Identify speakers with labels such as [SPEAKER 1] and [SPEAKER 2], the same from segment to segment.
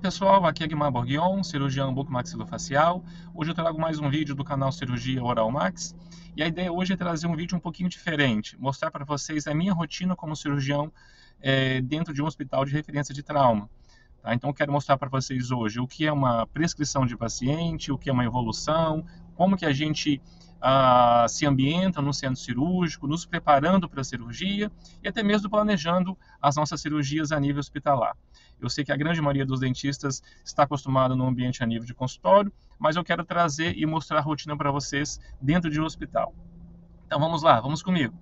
[SPEAKER 1] pessoal, aqui é Guimar Borghion, cirurgião bucomaxilofacial. Hoje eu trago mais um vídeo do canal Cirurgia Oral Max. E a ideia hoje é trazer um vídeo um pouquinho diferente, mostrar para vocês a minha rotina como cirurgião dentro de um hospital de referência de trauma. Tá? Então eu quero mostrar para vocês hoje o que é uma prescrição de paciente, o que é uma evolução, como que a gente se ambienta no centro cirúrgico, nos preparando para a cirurgia e até mesmo planejando as nossas cirurgias a nível hospitalar. Eu sei que a grande maioria dos dentistas está acostumado no ambiente a nível de consultório, mas eu quero trazer e mostrar a rotina para vocês dentro de um hospital. Então vamos lá, vamos comigo.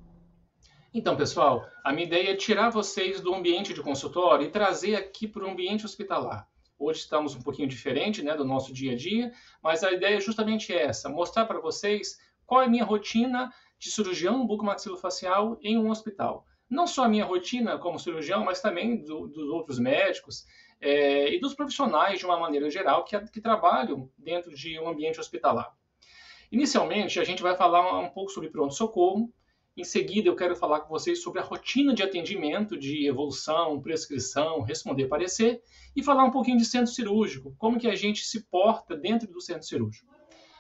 [SPEAKER 1] Então, pessoal, a minha ideia é tirar vocês do ambiente de consultório e trazer aqui para o ambiente hospitalar. Hoje estamos um pouquinho diferente, né, do nosso dia a dia, mas a ideia é justamente essa, mostrar para vocês qual é a minha rotina de cirurgião bucomaxilofacial em um hospital. Não só a minha rotina como cirurgião, mas também dos outros médicos e dos profissionais de uma maneira geral que trabalham dentro de um ambiente hospitalar. Inicialmente, a gente vai falar um pouco sobre pronto-socorro. Em seguida, eu quero falar com vocês sobre a rotina de atendimento, de evolução, prescrição, responder parecer, e falar um pouquinho de centro cirúrgico, como que a gente se porta dentro do centro cirúrgico.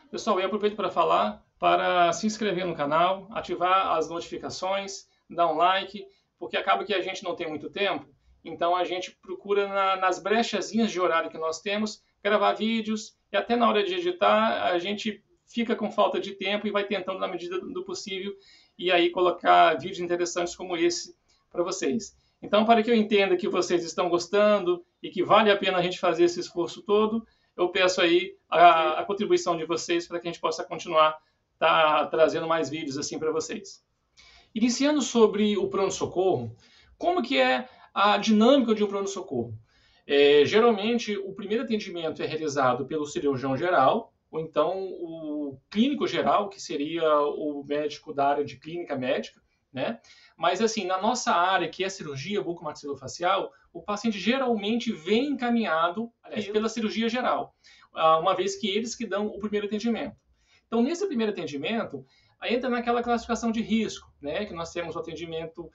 [SPEAKER 1] Pessoal, eu aproveito para falar para se inscrever no canal, ativar as notificações, dar um like, porque acaba que a gente não tem muito tempo, então a gente procura nas brechazinhas de horário que nós temos, gravar vídeos, e até na hora de editar a gente fica com falta de tempo e vai tentando na medida do possível e aí colocar vídeos interessantes como esse para vocês. Então, para que eu entenda que vocês estão gostando e que vale a pena a gente fazer esse esforço todo, eu peço aí a contribuição de vocês para que a gente possa continuar trazendo mais vídeos assim para vocês. Iniciando sobre o pronto-socorro, como que é a dinâmica de um pronto-socorro? Geralmente, o primeiro atendimento é realizado pelo cirurgião geral, ou então o clínico geral, que seria o médico da área de clínica médica, né? Mas assim, na nossa área, que é cirurgia bucomaxilofacial, o paciente geralmente vem encaminhado pela cirurgia geral, uma vez que eles que dão o primeiro atendimento. Então, nesse primeiro atendimento, entra naquela classificação de risco, né? Que nós temos o atendimento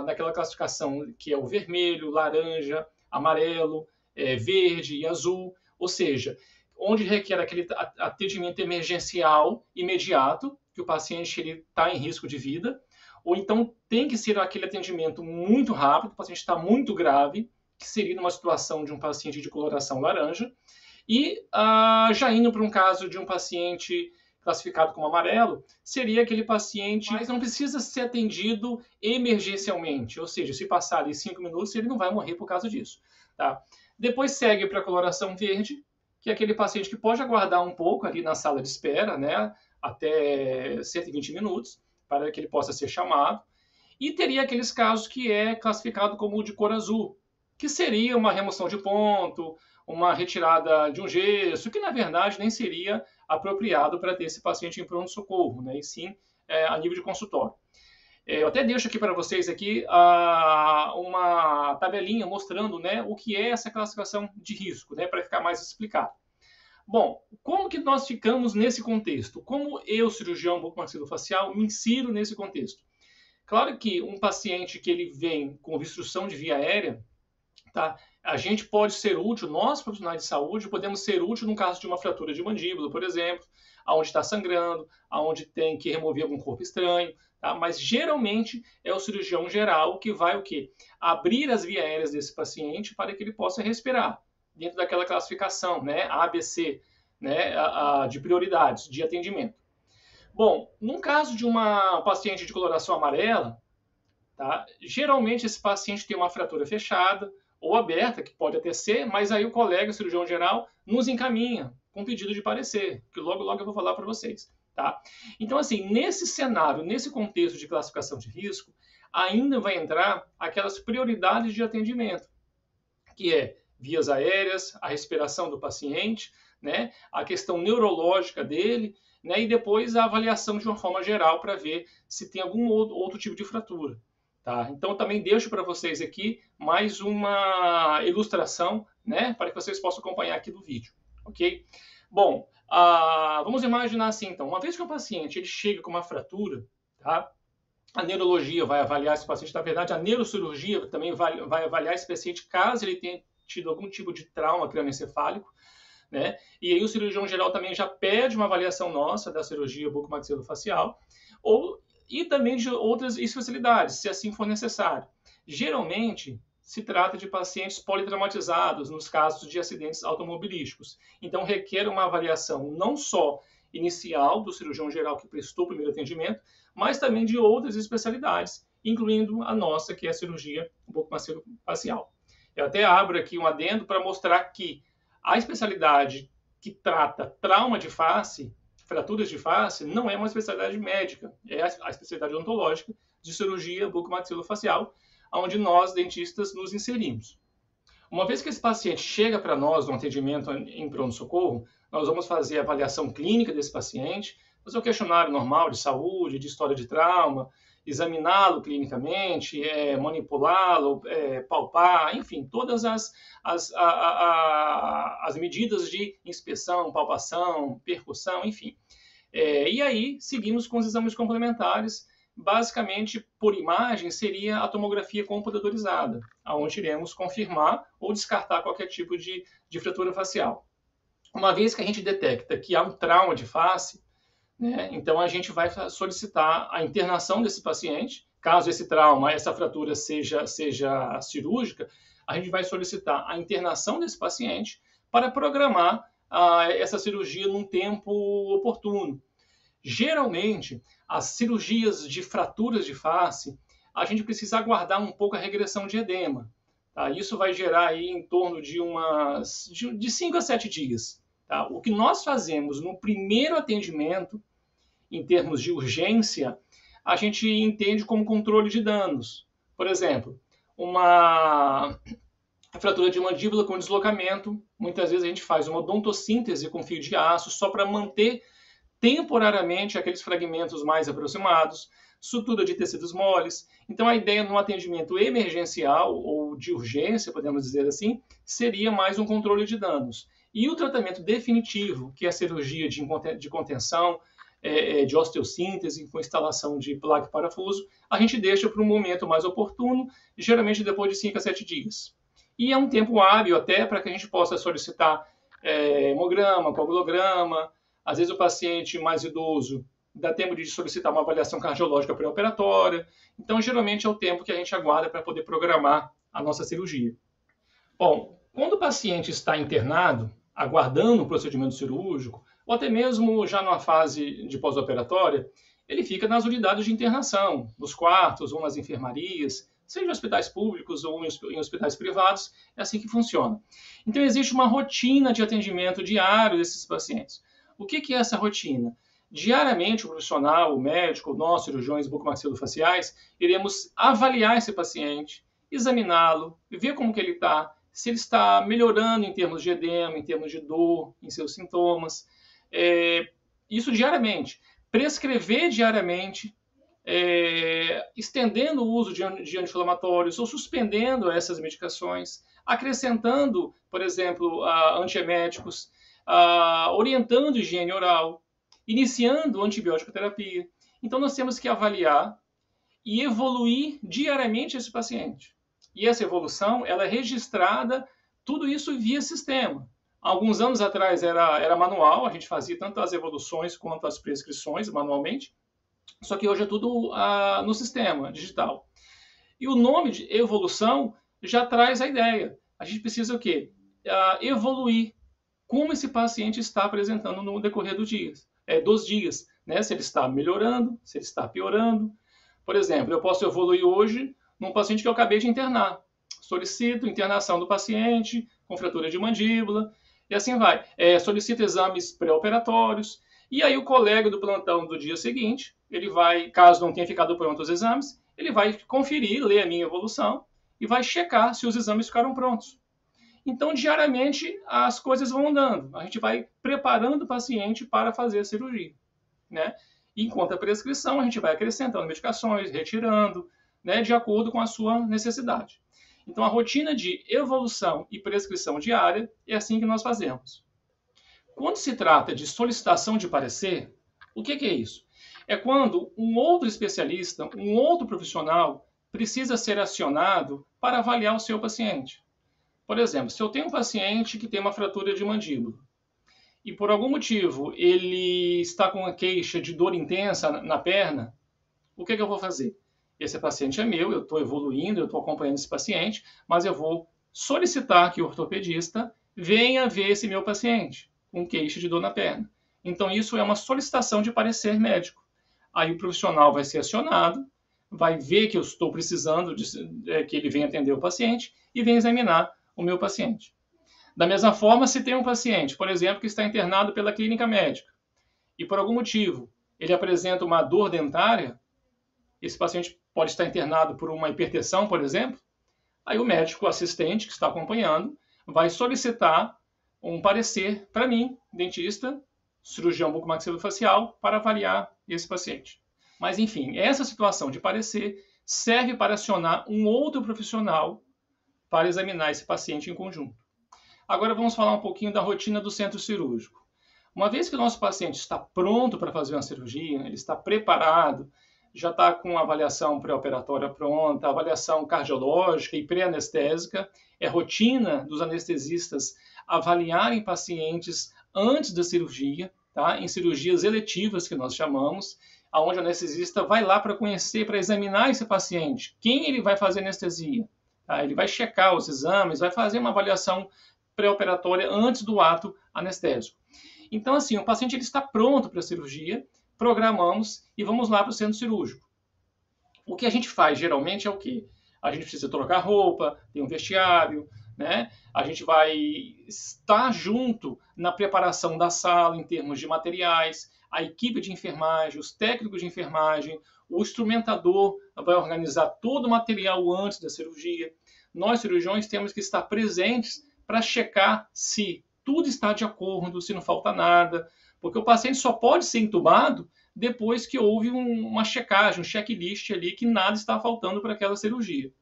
[SPEAKER 1] naquela classificação que é o vermelho, laranja, amarelo, verde e azul, ou seja, onde requer aquele atendimento emergencial imediato, que o paciente está em risco de vida, ou então tem que ser aquele atendimento muito rápido, o paciente está muito grave, que seria numa situação de um paciente de coloração laranja, e já indo para um caso de um paciente classificado como amarelo, seria aquele paciente que não precisa ser atendido emergencialmente, ou seja, se passar ali 5 minutos, ele não vai morrer por causa disso. Tá? Depois segue para a coloração verde, que é aquele paciente que pode aguardar um pouco ali na sala de espera, né, até 120 minutos, para que ele possa ser chamado. E teria aqueles casos que é classificado como de cor azul, que seria uma remoção de ponto, uma retirada de um gesso, que na verdade nem seria apropriado para ter esse paciente em pronto-socorro, né, e sim a nível de consultório. Eu até deixo aqui para vocês aqui uma tabelinha mostrando, né, o que é essa classificação de risco, né, para ficar mais explicado. Bom, como que nós ficamos nesse contexto? Como eu, cirurgião bucomaxilofacial, me insiro nesse contexto? Claro que um paciente que ele vem com obstrução de via aérea, tá, a gente pode ser útil, nós profissionais de saúde podemos ser útil no caso de uma fratura de mandíbula, por exemplo, aonde está sangrando, aonde tem que remover algum corpo estranho, tá? Mas geralmente é o cirurgião geral que vai o quê? Abrir as vias aéreas desse paciente para que ele possa respirar, dentro daquela classificação, né, ABC, né, de prioridades de atendimento. Bom, num caso de uma paciente de coloração amarela, tá, geralmente esse paciente tem uma fratura fechada ou aberta, que pode até ser, mas aí o colega cirurgião geral nos encaminha com pedido de parecer, que logo eu vou falar para vocês. Tá? Então, assim, nesse cenário, nesse contexto de classificação de risco, ainda vai entrar aquelas prioridades de atendimento, que é vias aéreas, a respiração do paciente, né, a questão neurológica dele, né, e depois a avaliação de uma forma geral para ver se tem algum outro tipo de fratura. Tá? Então, eu também deixo para vocês aqui mais uma ilustração, né, para que vocês possam acompanhar aqui do vídeo. Ok? Bom, vamos imaginar assim, então, uma vez que o paciente ele chega com uma fratura, tá? A neurologia vai avaliar esse paciente, na verdade, a neurocirurgia também vai avaliar esse paciente caso ele tido algum tipo de trauma crânioencefálico, né? E aí o cirurgião geral também já pede uma avaliação nossa da cirurgia bucomaxilofacial, e também de outras especialidades, se assim for necessário. Geralmente, se trata de pacientes politraumatizados, nos casos de acidentes automobilísticos. Então, requer uma avaliação não só inicial do cirurgião geral que prestou o primeiro atendimento, mas também de outras especialidades, incluindo a nossa, que é a cirurgia bucomaxilofacial. Eu até abro aqui um adendo para mostrar que a especialidade que trata trauma de face, fraturas de face, não é uma especialidade médica, é a especialidade odontológica de cirurgia bucomaxilofacial, onde nós, dentistas, nos inserimos. Uma vez que esse paciente chega para nós no atendimento em pronto-socorro, nós vamos fazer a avaliação clínica desse paciente, fazer o questionário normal de saúde, de história de trauma, examiná-lo clinicamente, manipulá-lo, palpar, enfim, todas as medidas de inspeção, palpação, percussão, enfim. E aí, seguimos com os exames complementares. Basicamente, por imagem, seria a tomografia computadorizada, onde iremos confirmar ou descartar qualquer tipo de fratura facial. Uma vez que a gente detecta que há um trauma de face, né, então a gente vai solicitar a internação desse paciente. Caso esse trauma, essa fratura seja cirúrgica, a gente vai solicitar a internação desse paciente para programar essa cirurgia num tempo oportuno. Geralmente, as cirurgias de fraturas de face, a gente precisa aguardar um pouco a regressão de edema. Tá? Isso vai gerar aí em torno de 5 a 7 dias. Tá? O que nós fazemos no primeiro atendimento, em termos de urgência, a gente entende como controle de danos. Por exemplo, uma fratura de mandíbula com deslocamento, muitas vezes a gente faz uma odontossíntese com fio de aço só para manter temporariamente aqueles fragmentos mais aproximados, sutura de tecidos moles. Então, a ideia no atendimento emergencial ou de urgência, podemos dizer assim, seria mais um controle de danos. E o tratamento definitivo, que é a cirurgia de contenção, de osteossíntese, com instalação de placa e parafuso, a gente deixa para um momento mais oportuno, geralmente depois de 5 a 7 dias. E é um tempo hábil até para que a gente possa solicitar hemograma, coagulograma. Às vezes o paciente mais idoso dá tempo de solicitar uma avaliação cardiológica pré-operatória. Então, geralmente é o tempo que a gente aguarda para poder programar a nossa cirurgia. Bom, quando o paciente está internado, aguardando o procedimento cirúrgico, ou até mesmo já numa fase de pós-operatória, ele fica nas unidades de internação, nos quartos ou nas enfermarias, seja em hospitais públicos ou em hospitais privados, é assim que funciona. Então, existe uma rotina de atendimento diário desses pacientes. O que é essa rotina? Diariamente, o profissional, o médico, nós, cirurgiões bucomaxilofaciais, iremos avaliar esse paciente, examiná-lo, ver como que ele está, se ele está melhorando em termos de edema, em termos de dor, em seus sintomas. Isso diariamente. Prescrever diariamente, estendendo o uso de anti-inflamatórios ou suspendendo essas medicações, acrescentando, por exemplo, antieméticos, orientando higiene oral, iniciando antibiótico terapia. Então, nós temos que avaliar e evoluir diariamente esse paciente. E essa evolução, ela é registrada, tudo isso via sistema. Alguns anos atrás era manual, a gente fazia tanto as evoluções quanto as prescrições manualmente, só que hoje é tudo no sistema digital. E o nome de evolução já traz a ideia. A gente precisa o quê? Evoluir como esse paciente está apresentando no decorrer dos dias, né? Se ele está melhorando, se ele está piorando. Por exemplo, eu posso evoluir hoje num paciente que eu acabei de internar. Solicito internação do paciente com fratura de mandíbula, e assim vai. Solicito exames pré-operatórios, e aí o colega do plantão do dia seguinte, ele vai, caso não tenha ficado pronto os exames, ele vai conferir, ler a minha evolução, e vai checar se os exames ficaram prontos. Então, diariamente, as coisas vão andando. A gente vai preparando o paciente para fazer a cirurgia, né? Enquanto a prescrição, a gente vai acrescentando medicações, retirando, né, de acordo com a sua necessidade. Então, a rotina de evolução e prescrição diária é assim que nós fazemos. Quando se trata de solicitação de parecer, o que é isso? É quando um outro especialista, um outro profissional, precisa ser acionado para avaliar o seu paciente. Por exemplo, se eu tenho um paciente que tem uma fratura de mandíbula e por algum motivo ele está com uma queixa de dor intensa na perna, o que eu vou fazer? Esse paciente é meu, eu estou evoluindo, eu estou acompanhando esse paciente, mas eu vou solicitar que o ortopedista venha ver esse meu paciente com queixa de dor na perna. Então, isso é uma solicitação de parecer médico. Aí o profissional vai ser acionado, vai ver que eu estou precisando que ele venha atender o paciente e venha examinar o meu paciente. Da mesma forma, se tem um paciente, por exemplo, que está internado pela clínica médica e por algum motivo ele apresenta uma dor dentária, esse paciente pode estar internado por uma hipertensão, por exemplo, aí o médico assistente que está acompanhando vai solicitar um parecer para mim, dentista, cirurgião bucomaxilofacial, para avaliar esse paciente. Mas, enfim, essa situação de parecer serve para acionar um outro profissional para examinar esse paciente em conjunto. Agora vamos falar um pouquinho da rotina do centro cirúrgico. Uma vez que o nosso paciente está pronto para fazer uma cirurgia, ele está preparado, já está com a avaliação pré-operatória pronta, avaliação cardiológica e pré-anestésica, é rotina dos anestesistas avaliarem pacientes antes da cirurgia, tá? Em cirurgias eletivas que nós chamamos, onde o anestesista vai lá para conhecer, para examinar esse paciente, quem ele vai fazer anestesia. Tá? Ele vai checar os exames, vai fazer uma avaliação pré-operatória antes do ato anestésico. Então, assim, o paciente ele está pronto para a cirurgia, programamos e vamos lá para o centro cirúrgico. O que a gente faz geralmente é o quê? A gente precisa trocar roupa, tem um vestiário, né? A gente vai estar junto na preparação da sala em termos de materiais, a equipe de enfermagem, os técnicos de enfermagem, o instrumentador vai organizar todo o material antes da cirurgia. Nós, cirurgiões, temos que estar presentes para checar se tudo está de acordo, se não falta nada, porque o paciente só pode ser intubado depois que houve uma checagem, um checklist ali que nada está faltando para aquela cirurgia.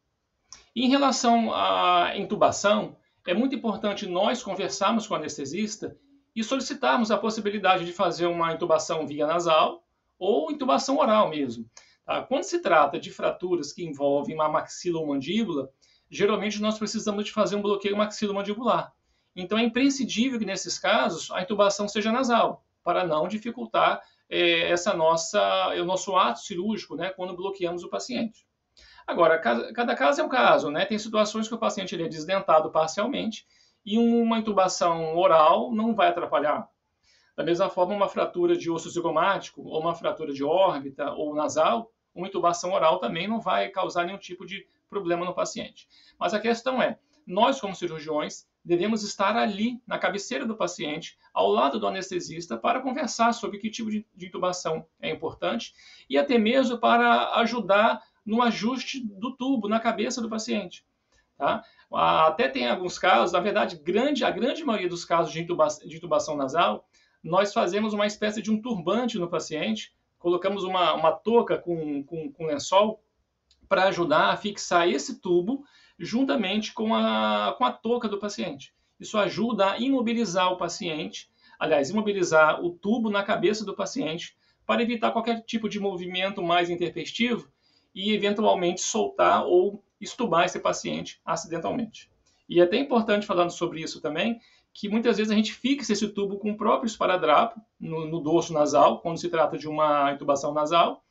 [SPEAKER 1] Em relação à intubação, é muito importante nós conversarmos com o anestesista e solicitarmos a possibilidade de fazer uma intubação via nasal ou intubação oral mesmo. Tá? Quando se trata de fraturas que envolvem uma maxila ou mandíbula, geralmente nós precisamos de fazer um bloqueio maxilomandibular. Então é imprescindível que nesses casos a intubação seja nasal, para não dificultar o nosso ato cirúrgico, né, quando bloqueamos o paciente. Agora, cada caso é um caso, né? Tem situações que o paciente ele é desdentado parcialmente e uma intubação oral não vai atrapalhar. Da mesma forma, uma fratura de osso zigomático ou uma fratura de órbita ou nasal, uma intubação oral também não vai causar nenhum tipo de problema no paciente. Mas a questão é, nós como cirurgiões devemos estar ali na cabeceira do paciente, ao lado do anestesista, para conversar sobre que tipo de intubação é importante e até mesmo para ajudar no ajuste do tubo na cabeça do paciente. Tá? Até tem alguns casos, na verdade, a grande maioria dos casos de intubação nasal, nós fazemos uma espécie de um turbante no paciente, colocamos uma touca com lençol para ajudar a fixar esse tubo juntamente com a touca do paciente. Isso ajuda a imobilizar o paciente, aliás, imobilizar o tubo na cabeça do paciente para evitar qualquer tipo de movimento mais intempestivo e eventualmente soltar ou estubar esse paciente acidentalmente. E é até importante, falando sobre isso também, que muitas vezes a gente fixa esse tubo com o próprio esparadrapo no dorso nasal, quando se trata de uma intubação nasal,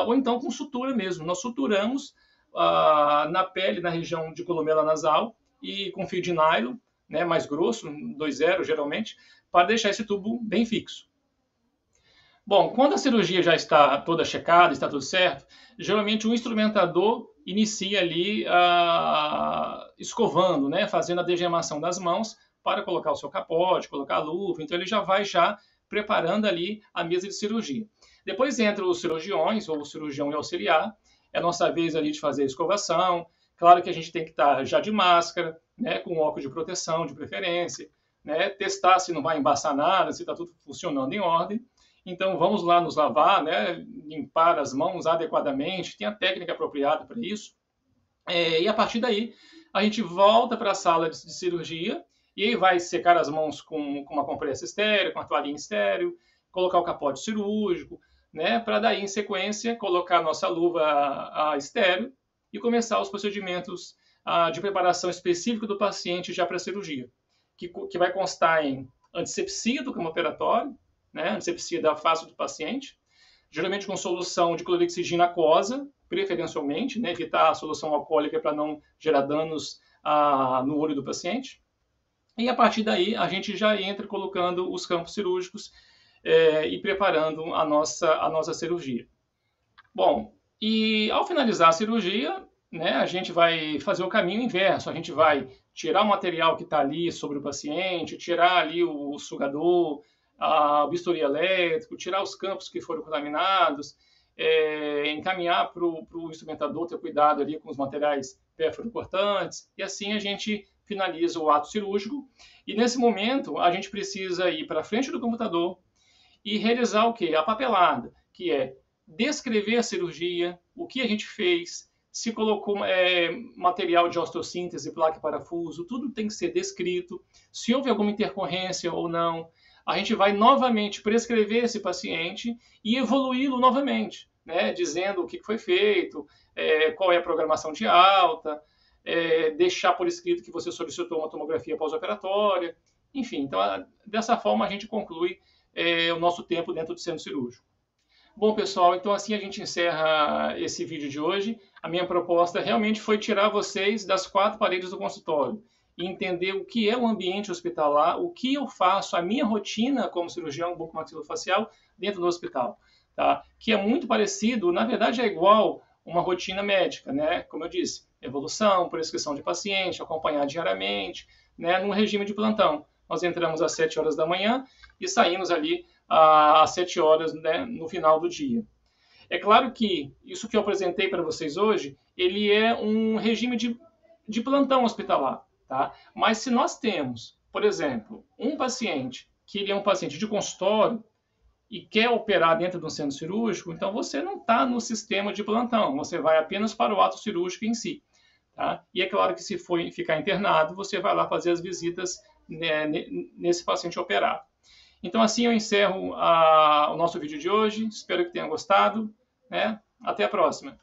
[SPEAKER 1] ou então com sutura mesmo. Nós suturamos na pele, na região de columela nasal, e com fio de nylon, né, mais grosso, 2,0 geralmente, para deixar esse tubo bem fixo. Bom, quando a cirurgia já está toda checada, está tudo certo, geralmente o instrumentador inicia ali escovando, né, fazendo a degemação das mãos para colocar o seu capote, colocar a luva, então ele já vai preparando ali a mesa de cirurgia. Depois entra os cirurgiões, ou o cirurgião e auxiliar, é a nossa vez ali de fazer a escovação. Claro que a gente tem que estar já de máscara, né, com óculos de proteção, de preferência, né, testar se não vai embaçar nada, se está tudo funcionando em ordem. Então, vamos lá nos lavar, né, limpar as mãos adequadamente, tem a técnica apropriada para isso. E a partir daí, a gente volta para a sala de cirurgia e aí vai secar as mãos com uma compressa estéreo, com uma toalhinha estéreo, colocar o capote cirúrgico, né, para daí, em sequência, colocar a nossa luva estéreo e começar os procedimentos de preparação específica do paciente já para a cirurgia, que vai constar em antisepsia do campo operatório, né, antisepsia da face do paciente, geralmente com solução de clorexidina aquosa, preferencialmente, né, evitar a solução alcoólica para não gerar danos no olho do paciente. E a partir daí a gente já entra colocando os campos cirúrgicos e preparando a nossa cirurgia. Bom, e ao finalizar a cirurgia, né, a gente vai fazer o caminho inverso. A gente vai tirar o material que está ali sobre o paciente, tirar ali o sugador, o bisturi elétrico, tirar os campos que foram contaminados, encaminhar para o instrumentador ter cuidado ali com os materiais perfuro-cortantes, e assim a gente finaliza o ato cirúrgico. E nesse momento a gente precisa ir para frente do computador e realizar o quê? A papelada, que é descrever a cirurgia, o que a gente fez, se colocou material de osteossíntese, placa e parafuso, tudo tem que ser descrito, se houve alguma intercorrência ou não. A gente vai novamente prescrever esse paciente e evoluí-lo novamente, né? Dizendo o que foi feito, qual é a programação de alta, deixar por escrito que você solicitou uma tomografia pós-operatória, enfim. Então, dessa forma, a gente conclui o nosso tempo dentro do centro cirúrgico. Bom, pessoal, então assim a gente encerra esse vídeo de hoje. A minha proposta realmente foi tirar vocês das quatro paredes do consultório e entender o que é o ambiente hospitalar, o que eu faço, a minha rotina como cirurgião bucomaxilofacial dentro do hospital, tá? Que é muito parecido, na verdade é igual uma rotina médica, né? Como eu disse, evolução, prescrição de paciente, acompanhar diariamente, né? Num regime de plantão. Nós entramos às 7 horas da manhã e saímos ali às 7 horas, né, no final do dia. É claro que isso que eu apresentei para vocês hoje, ele é um regime de plantão hospitalar, tá? Mas se nós temos, por exemplo, um paciente que ele é um paciente de consultório e quer operar dentro de um centro cirúrgico, então você não está no sistema de plantão, você vai apenas para o ato cirúrgico em si, tá? E é claro que se for ficar internado, você vai lá fazer as visitas, né, nesse paciente operado. Então, assim eu encerro o nosso vídeo de hoje. Espero que tenham gostado, né? Até a próxima.